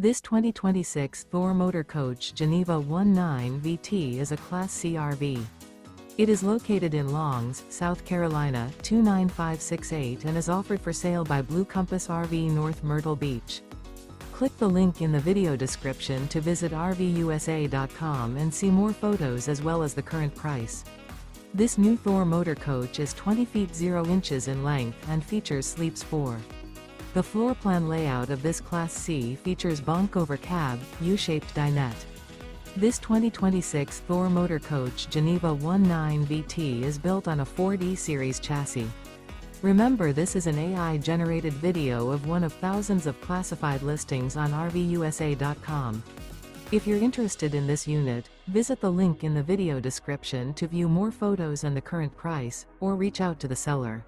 This 2026 Thor Motor Coach Geneva 19 VT is a Class C RV. It is located in Longs, South Carolina 29568 and is offered for sale by Blue Compass RV North Myrtle Beach. Click the link in the video description to visit RVUSA.com and see more photos as well as the current price. This new Thor Motor Coach is 20 feet 0 inches in length and features sleeps 4. The floor plan layout of this Class C features Bunk Over Cab, U-shaped dinette. This 2026 Thor Motor Coach Geneva 19 VT is built on a 4D series chassis. Remember, this is an AI-generated video of one of thousands of classified listings on RVUSA.com. If you're interested in this unit, visit the link in the video description to view more photos and the current price, or reach out to the seller.